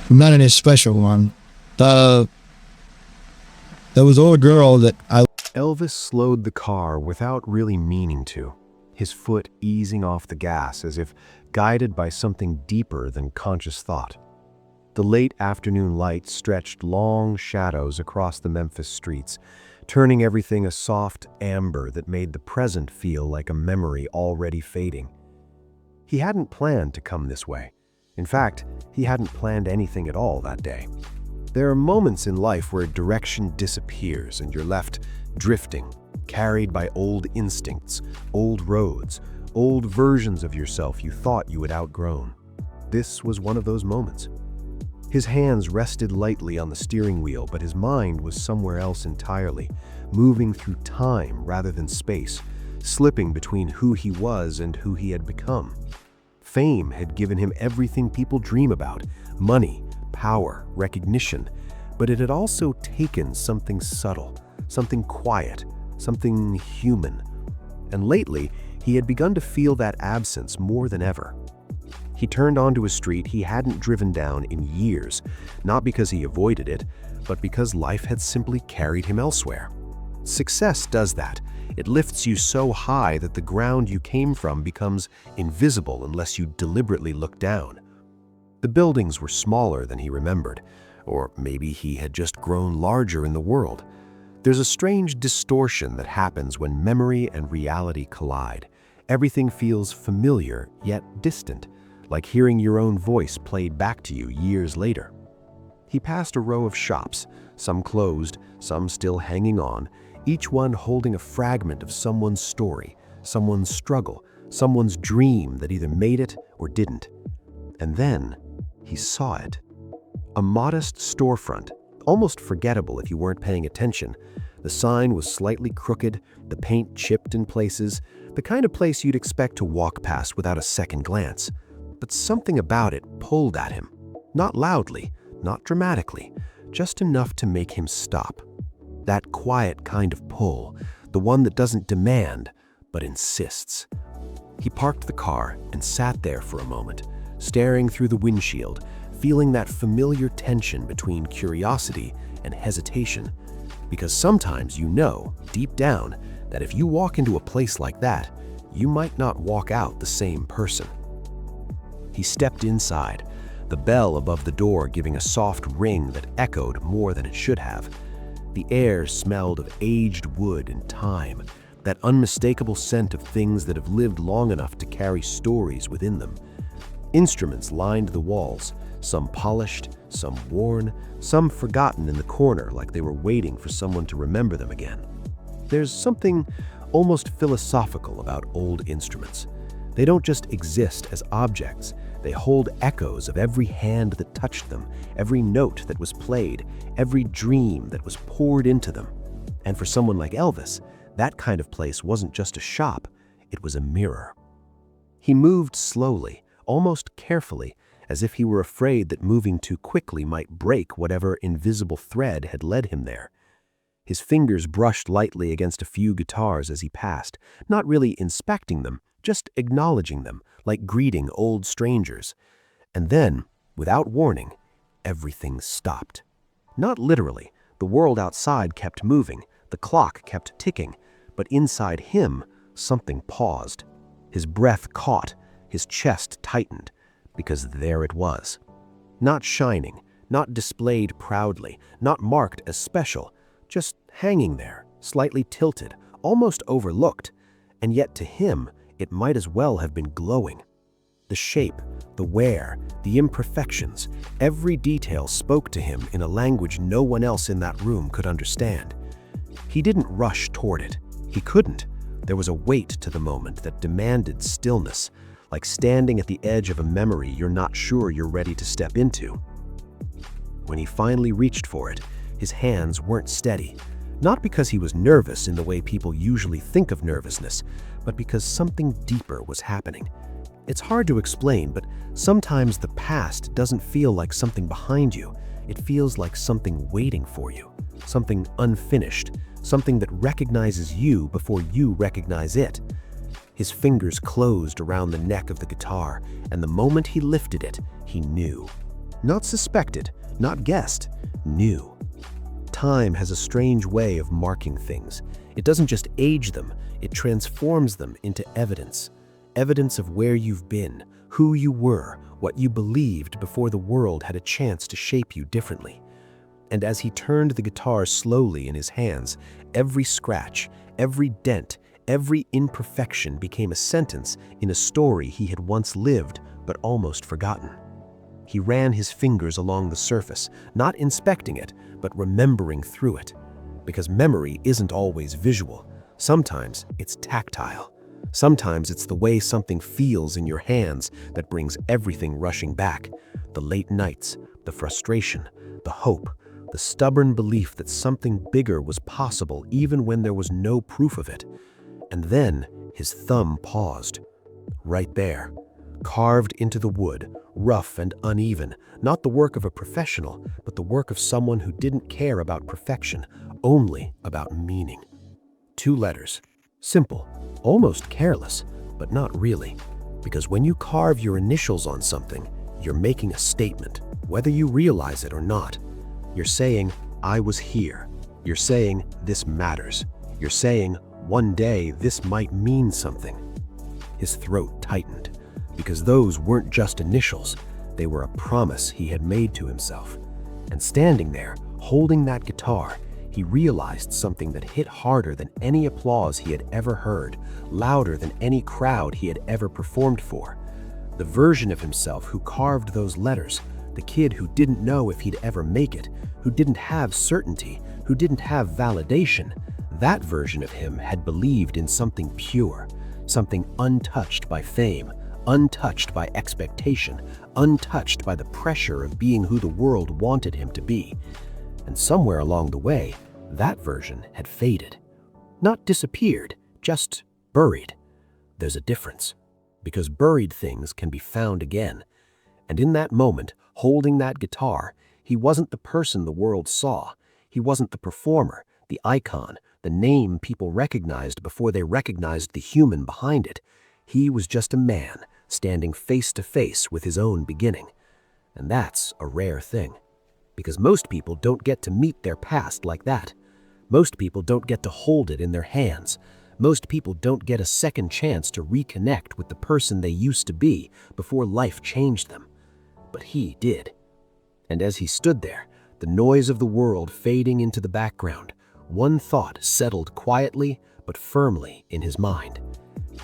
Not any special one. The there was an old girl that I Elvis slowed the car without really meaning to, his foot easing off the gas as if guided by something deeper than conscious thought. The late afternoon light stretched long shadows across the Memphis streets, turning everything a soft amber that made the present feel like a memory already fading. He hadn't planned to come this way. In fact, he hadn't planned anything at all that day. There are moments in life where direction disappears and you're left drifting, carried by old instincts, old roads, old versions of yourself you thought you had outgrown. This was one of those moments. His hands rested lightly on the steering wheel, but his mind was somewhere else entirely, moving through time rather than space, slipping between who he was and who he had become. Fame had given him everything people dream about: money, power, recognition, but it had also taken something subtle, something quiet, something human. And lately, he had begun to feel that absence more than ever. He turned onto a street he hadn't driven down in years, not because he avoided it, but because life had simply carried him elsewhere. Success does that. It lifts you so high that the ground you came from becomes invisible unless you deliberately look down. The buildings were smaller than he remembered, or maybe he had just grown larger in the world. There's a strange distortion that happens when memory and reality collide. Everything feels familiar, yet distant, like hearing your own voice played back to you years later. He passed a row of shops, some closed, some still hanging on, each one holding a fragment of someone's story, someone's struggle, someone's dream that either made it or didn't. And then he saw it. A modest storefront, almost forgettable if you weren't paying attention. The sign was slightly crooked, the paint chipped in places, the kind of place you'd expect to walk past without a second glance. But something about it pulled at him. Not loudly, not dramatically, just enough to make him stop. That quiet kind of pull, the one that doesn't demand, but insists. He parked the car and sat there for a moment, staring through the windshield, feeling that familiar tension between curiosity and hesitation. Because sometimes you know, deep down, that if you walk into a place like that, you might not walk out the same person. He stepped inside, the bell above the door giving a soft ring that echoed more than it should have. The air smelled of aged wood and time, that unmistakable scent of things that have lived long enough to carry stories within them. Instruments lined the walls, some polished, some worn, some forgotten in the corner like they were waiting for someone to remember them again. There's something almost philosophical about old instruments. They don't just exist as objects. They hold echoes of every hand that touched them, every note that was played, every dream that was poured into them. And for someone like Elvis, that kind of place wasn't just a shop, it was a mirror. He moved slowly, almost carefully, as if he were afraid that moving too quickly might break whatever invisible thread had led him there. His fingers brushed lightly against a few guitars as he passed, not really inspecting them, just acknowledging them, like greeting old strangers. And then, without warning, everything stopped. Not literally. The world outside kept moving, the clock kept ticking, but inside him, something paused. His breath caught, his chest tightened, because there it was. Not shining, not displayed proudly, not marked as special, just hanging there, slightly tilted, almost overlooked, and yet to him, it might as well have been glowing. The shape, the wear, the imperfections, every detail spoke to him in a language no one else in that room could understand. He didn't rush toward it. He couldn't. There was a weight to the moment that demanded stillness, like standing at the edge of a memory you're not sure you're ready to step into. When he finally reached for it, his hands weren't steady. Not because he was nervous in the way people usually think of nervousness, but because something deeper was happening. It's hard to explain, but sometimes the past doesn't feel like something behind you. It feels like something waiting for you, something unfinished, something that recognizes you before you recognize it. His fingers closed around the neck of the guitar, and the moment he lifted it, he knew. Not suspected, not guessed, knew. Time has a strange way of marking things. It doesn't just age them, it transforms them into evidence. Evidence of where you've been, who you were, what you believed before the world had a chance to shape you differently. And as he turned the guitar slowly in his hands, every scratch, every dent, every imperfection became a sentence in a story he had once lived but almost forgotten. He ran his fingers along the surface, not inspecting it, but remembering through it. Because memory isn't always visual. Sometimes it's tactile. Sometimes it's the way something feels in your hands that brings everything rushing back. The late nights, the frustration, the hope, the stubborn belief that something bigger was possible even when there was no proof of it. And then his thumb paused. Right there, carved into the wood, rough and uneven, not the work of a professional, but the work of someone who didn't care about perfection, only about meaning. 2 letters. Simple, almost careless, but not really. Because when you carve your initials on something, you're making a statement, whether you realize it or not. You're saying, I was here. You're saying, this matters. You're saying, one day this might mean something. His throat tightened, because those weren't just initials, they were a promise he had made to himself. And standing there, holding that guitar, he realized something that hit harder than any applause he had ever heard, louder than any crowd he had ever performed for. The version of himself who carved those letters, the kid who didn't know if he'd ever make it, who didn't have certainty, who didn't have validation, that version of him had believed in something pure, something untouched by fame, untouched by expectation, untouched by the pressure of being who the world wanted him to be. And somewhere along the way, that version had faded. Not disappeared, just buried. There's a difference, because buried things can be found again. And in that moment, holding that guitar, he wasn't the person the world saw. He wasn't the performer, the icon, the name people recognized before they recognized the human behind it. He was just a man standing face to face with his own beginning. And that's a rare thing, because most people don't get to meet their past like that. Most people don't get to hold it in their hands. Most people don't get a second chance to reconnect with the person they used to be before life changed them. But he did. And as he stood there, the noise of the world fading into the background, one thought settled quietly but firmly in his mind.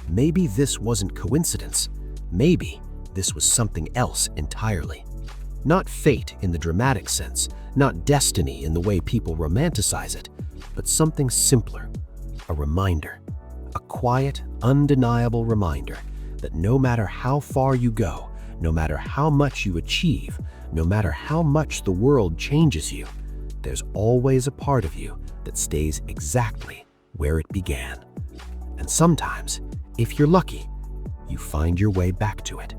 Maybe this wasn't coincidence. Maybe this was something else entirely. Not fate in the dramatic sense, not destiny in the way people romanticize it, but something simpler, a reminder, a quiet, undeniable reminder that no matter how far you go, no matter how much you achieve, no matter how much the world changes you, there's always a part of you that stays exactly where it began. And sometimes, if you're lucky, you find your way back to it.